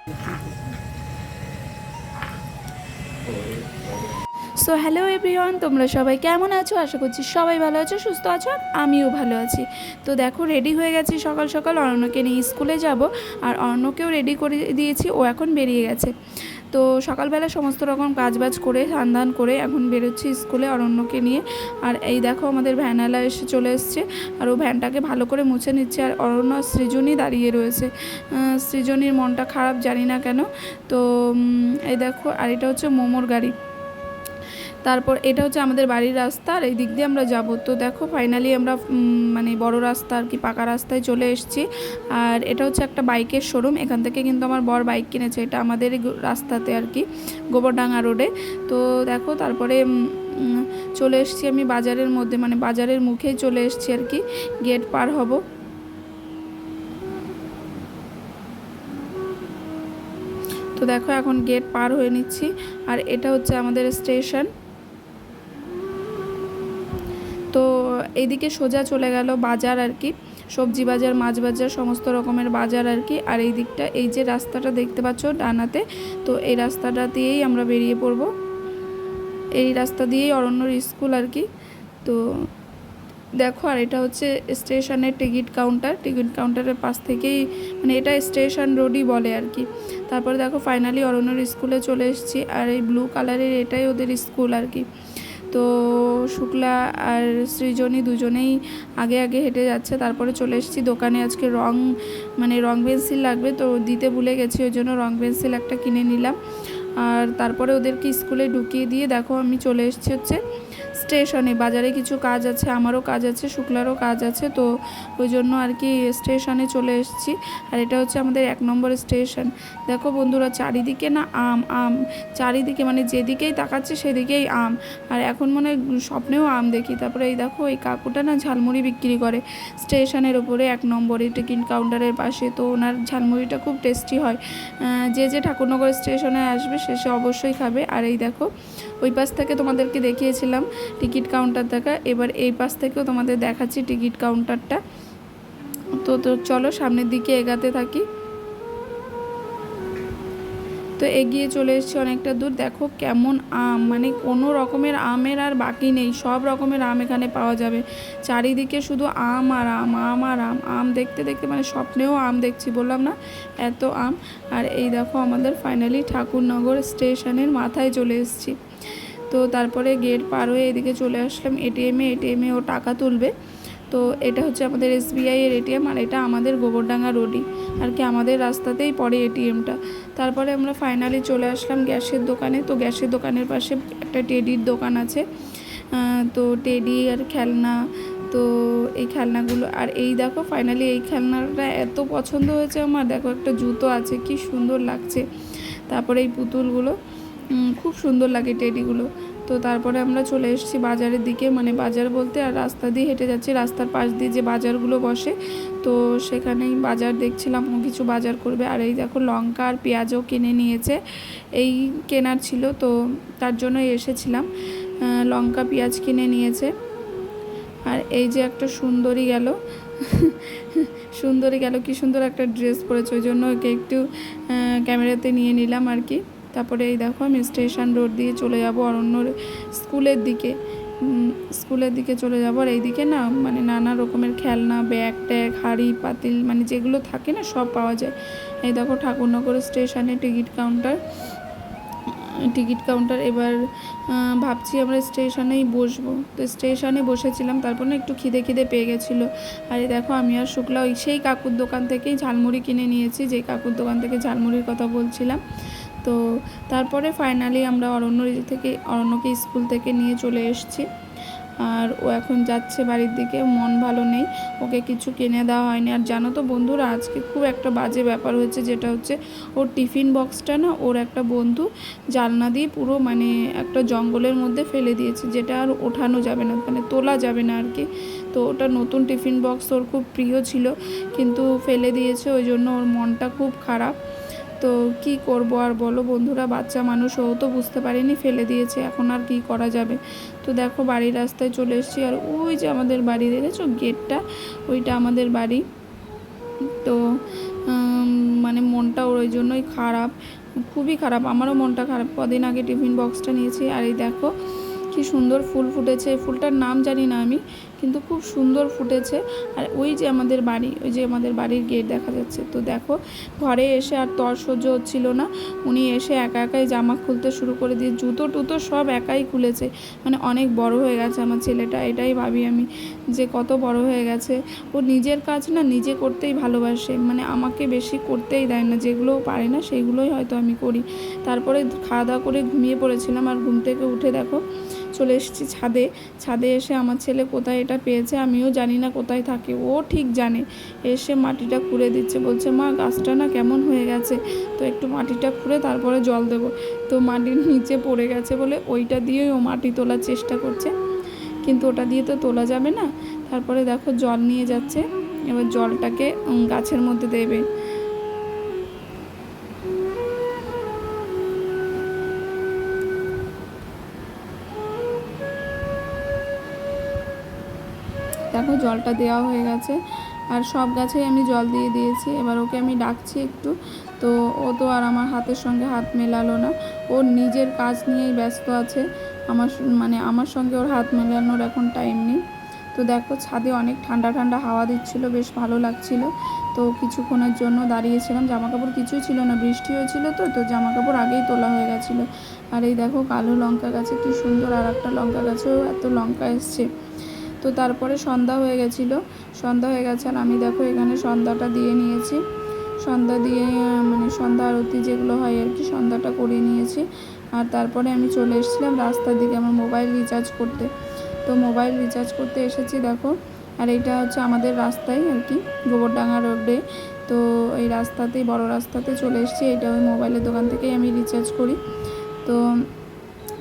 So hello everyone, তোমরা সবাই কেমন আছো? আশা করছি সবাই ভালো আছো, সুস্থ আছো, আর আমিও ভালো আছি। তো দেখো, রেডি হয়ে গেছি সকাল সকাল অরণ্যকে নিয়ে স্কুলে যাব। আর অরণ্যকেও রেডি করে দিয়েছি, ও এখন বেরিয়ে গেছে। তো সকালবেলা সমস্ত রকম কাজবাজ করে স্নান করে এখন বেরোচ্ছি স্কুলে অরণ্যকে নিয়ে। আর এই দেখো আমাদের ভ্যানালা এসে চলে এসছে, আর ও ভ্যানটাকে ভালো করে মুছে নিচ্ছে। আর অরণ্য আর সৃজনী দাঁড়িয়ে রয়েছে। সৃজনীর মনটা খারাপ, জানি না কেন। তো এই দেখো, আর এটা হচ্ছে মোমোর গাড়ি। তারপর এটা হচ্ছে আমাদের বাড়ির রাস্তা, আর এই দিক দিয়ে আমরা যাব। তো দেখো ফাইনালি আমরা মানে বড় রাস্তা আর কি, পাকা রাস্তায় চলে এসেছি। আর এটা হচ্ছে একটা বাইকের শোরুম। এখান থেকে কিন্তু আমার বর বাইক কিনেছে, এটা আমাদের রাস্তাতে আর কি, গোবরডাঙ্গা রোডে। তো দেখো তারপরে চলে এসেছি আমি বাজারের মধ্যে, মানে বাজারের মুখেই চলে এসেছি আর কি, গেট পার হব। তো দেখো এখন গেট পার হয়ে নিচ্ছি। আর এটা হচ্ছে আমাদের স্টেশন। তো এইদিকে সোজা চলে গেল বাজার আর কি, সবজি বাজার, মাছ বাজার, সমস্ত রকমের বাজার আর কি। আর এই দিকটা, এই যে রাস্তাটা দেখতে পাচ্ছ ডানাতে, তো এই রাস্তাটা দিয়েই আমরা বেরিয়ে পড়ব। এই রাস্তা দিয়েই অরণ্যর স্কুল আর কি। তো দেখো, আর এটা হচ্ছে স্টেশনের টিকিট কাউন্টার। টিকিট কাউন্টারের পাশ থেকেই, মানে এটা স্টেশন রোডই বলে আর কি। তারপরে দেখো ফাইনালি অরণ্যর স্কুলে চলে এসেছি। আর এই ব্লু কালারের এটাই ওদের স্কুল আর কি। তো শুক্লা আর সৃজনী দুজনেই আগে আগে হেঁটে যাচ্ছে। তারপরে চলে এসেছি দোকানে। আজকে মানে রং পেন্সিল লাগবে, তো দিতে ভুলে গেছি, ওই জন্য রং পেন্সিল একটা কিনে নিলাম। আর তারপরে ওদেরকে স্কুলে ঢুকিয়ে দিয়ে দেখো আমি চলে এসেছি হচ্ছে স্টেশনে। বাজারে কিছু কাজ আছে, আমারও কাজ আছে, শুক্লারও কাজ আছে, তো ওই জন্য আর কি স্টেশনে চলে এসেছি। আর এটা হচ্ছে আমাদের 1 নম্বর স্টেশন। দেখো বন্ধুরা, চারিদিকে না আম আম, চারিদিকে মানে যেদিকেই তাকাচ্ছি সেদিকেই আম। আর এখন মনে স্বপ্নেও আম দেখি। তারপরে এই দেখো, এই কাকুটা না ঝালমুড়ি বিক্রি করে স্টেশনের ওপরে 1 নম্বরে টিকিট কাউন্টারের পাশে। তো ওনার ঝালমুড়িটা খুব টেস্টি হয়। যে ঠাকুরনগর স্টেশনে আসবে সে অবশ্যই খাবে। আর এই দেখো, ওই পাশ থেকে তোমাদেরকে দেখিয়েছিলাম টিকিট কাউন্টার দেখা, এবার এই পাশ থেকেও তোমাদের দেখাচ্ছি টিকিট কাউন্টারটা। তো চলো সামনের দিকে এগাতে থাকি। তো এগিয়ে চলে এসেছি অনেকটা দূর। দেখো কেমন আম, মানে কোনো রকমের আমের আর বাকি নেই, সব রকমের আম এখানে পাওয়া যাবে। চারিদিকে শুধু আম আর আম, আম আর আম, আম দেখতে দেখতে মানে স্বপ্নেও আম দেখছি, বললাম না এত আম। আর এই দেখো আমাদের ফাইনালি ঠাকুরনগর স্টেশনের মাথায় চলে এসেছি। তো তারপরে গেট পার হয়ে এদিকে চলে আসলাম এটিএমে ও টাকা তুলবে। তো এটা হচ্ছে আমাদের এসবিআইয়ের এটিএম, আর এটা আমাদের গোবরডাঙ্গা রোডই আর কি, আমাদের রাস্তাতেই পড়ে এটিএমটা। তারপরে আমরা ফাইনালি চলে আসলাম গ্যাসের দোকানে। তো গ্যাসের দোকানের পাশে একটা টেডির দোকান আছে। তো টেডি আর খেলনা, তো এই খেলনাগুলো। আর এই দেখো ফাইনালি এই খেলনাটা এত পছন্দ হয়েছে আমার। দেখো একটা জুতো আছে, কি সুন্দর লাগছে। তারপরে এই পুতুলগুলো খুব সুন্দর লাগে, টেডিগুলো। তো তারপরে আমরা চলে এসেছি বাজারের দিকে, মানে বাজার বলতে আর রাস্তা দিয়ে হেঁটে যাচ্ছি, রাস্তার পাশ দিয়ে যে বাজারগুলো বসে, তো সেখানেই বাজার দেখছিলাম, ও কিছু বাজার করবে। আর এই দেখো লঙ্কা আর পেঁয়াজও কিনে নিয়েছে, এই কেনার ছিল, তো তার জন্যই এসেছিলাম। লঙ্কা পেঁয়াজ কিনে নিয়েছে। আর এই যে একটা সুন্দরী গেল সুন্দরী গেল, কি সুন্দর একটা ড্রেস পরেছে, ওই জন্য ওকে একটু ক্যামেরাতে নিয়ে নিলাম আর কি। তারপরে এই দেখো আমি স্টেশন রোড দিয়ে চলে যাব অরণ্যর স্কুলের দিকে চলে যাব। আর এইদিকে না মানে নানা রকমের খেলনা, ব্যাগ ট্যাগ, হাঁড়ি পাতিল, মানে যেগুলো থাকে না সব পাওয়া যায়। এই দেখো ঠাকুরনগর স্টেশনে টিকিট কাউন্টার। এবার ভাবছি আমরা স্টেশনেই বসবো। তো স্টেশনে বসেছিলাম, তারপর না একটু খিদে পেয়ে গেছিলো। আর এই দেখো আমি আর শুক্লা ওই সেই কাকুর দোকান থেকেই ঝালমুড়ি কিনে নিয়েছি, যেই কাকুর দোকান থেকে ঝালমুড়ির কথা বলছিলাম। তো তারপরে ফাইনালি আমরা অরণ্যকে স্কুল থেকে নিয়ে চলে এসেছি। আর ও এখন যাচ্ছে বাড়ির দিকে, মন ভালো নেই, ওকে কিছু কিনে দেওয়া হয়নি। আর জানো তো বন্ধুরা, আজকে খুব একটা বাজে ব্যাপার হয়েছে, যেটা হচ্ছে ওর টিফিন বক্সটা না ওর একটা বন্ধু জানলা দিয়ে পুরো মানে একটা জঙ্গলের মধ্যে ফেলে দিয়েছে, যেটা আর ওঠানো যাবে না, মানে তোলা যাবে না আর কি। তো ওটা নতুন টিফিন বক্স, ওর খুব প্রিয় ছিল, কিন্তু ফেলে দিয়েছে, ওই জন্য ওর মনটা খুব খারাপ। তো কি করব আর বলো বন্ধুরা, বাচ্চা মানুষ, ও তো বুঝতে পারেনি ফেলে দিয়েছে, এখন আর কি করা যাবে। তো দেখো বাড়ির রাস্তায় চলে এসেছি। আর ওই যে আমাদের বাড়ি দেখেছো গেটটা, ওইটা আমাদের বাড়ি। তো মানে মনটা ওর ওই জন্যই খারাপ, খুবই খারাপ। আমারও মনটা খারাপ। কদিন আগে টিফিন বক্সটা নিয়েছি, আর এই দেখো কি সুন্দর ফুল ফুটেছে। এই ফুলটার নাম জানি না আমি, কিন্তু খুব সুন্দর ফুটেছে। আর ওই যে আমাদের বাড়ি, ওই যে আমাদের বাড়ির গেট দেখা যাচ্ছে। তো দেখো ঘরে এসে আর তর সহ্য হচ্ছিল না, উনি এসে একা একাই জামা খুলতে শুরু করে দিয়ে জুতো টুতো সব একাই খুলেছে। মানে অনেক বড় হয়ে গেছে আমার ছেলেটা, এটাই ভাবি আমি যে কত বড় হয়ে গেছে। ও নিজের কাজ না নিজে করতেই ভালোবাসে, মানে আমাকে বেশি করতেই দেয় না, যেগুলো পারে না সেগুলোই হয়তো আমি করি। তারপরে খাওয়া দাওয়া করে ঘুমিয়ে পড়েছিলাম, আর ঘুম থেকে উঠে দেখো চলে এসেছি ছাদে। ছাদে এসে আমার ছেলে কোথায় এটা পেয়েছে, আমিও জানি না কোথায় থাকে, ও ঠিক জানে। এসে মাটিটা খুঁড়ে দিচ্ছে, বলছে মা গাছটা না কেমন হয়ে গেছে, তো একটু মাটিটা খুঁড়ে তারপরে জল দেবো। তো মাটির নিচে পড়ে গেছে বলে ওইটা দিয়েই ও মাটি তোলার চেষ্টা করছে, কিন্তু ওটা দিয়ে তো তোলা যাবে না। তারপরে দেখো জল নিয়ে যাচ্ছে, এবার জলটাকে গাছের মধ্যে দেবে। দেখো জলটা দেওয়া হয়ে গেছে, আর সব গাছেই আমি জল দিয়ে দিয়েছি। এবার ওকে আমি ডাকছি একটু, তো ও তো আর আমার হাতের সঙ্গে হাত মেলালো না, ওর নিজের কাজ নিয়েই ব্যস্ত আছে। আমার সঙ্গে ওর হাত মেলানোর এখন টাইম নেই। তো দেখো ছাদে অনেক ঠান্ডা ঠান্ডা হাওয়া দিচ্ছিলো, বেশ ভালো লাগছিল। তো কিছুক্ষণের জন্য দাঁড়িয়েছিলাম, জামাকাপড় কিছুই ছিল না, বৃষ্টি হয়েছিল, তো জামাকাপড় আগেই তোলা হয়ে গেছিলো। আর এই দেখো কালো লঙ্কা গাছে কি সুন্দর, আর একটা লঙ্কা গাছেও এত লঙ্কা এসছে। তো তারপরে সন্ধ্যা হয়ে গেছিলো, সন্ধ্যা হয়ে গেছে, আর আমি দেখো এখানে সন্ধ্যাটা দিয়ে নিয়েছি। সন্ধ্যা দিয়ে মানে সন্ধ্যা আরতি যেগুলো হয় আর কি, সন্ধ্যাটা করে নিয়েছি। আর তারপরে আমি চলে এসেছিলাম রাস্তার দিকে আমার মোবাইল রিচার্জ করতে। তো মোবাইল রিচার্জ করতে এসেছি দেখো। আর এইটা হচ্ছে আমাদের রাস্তায় আর কি, গোবরডাঙ্গা রোডে। তো এই রাস্তাতেই, বড় রাস্তাতে চলে এসেছি। এইটা ওই মোবাইলের দোকান থেকেই আমি রিচার্জ করি। তো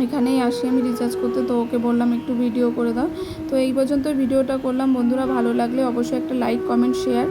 এখানেই আসি আমি রিচার্জ করতে। তো ওকে বললাম একটু ভিডিও করে দাও। তো এই পর্যন্ত ভিডিওটা করলাম বন্ধুরা, ভালো লাগলে অবশ্যই একটা লাইক, কমেন্ট, শেয়ার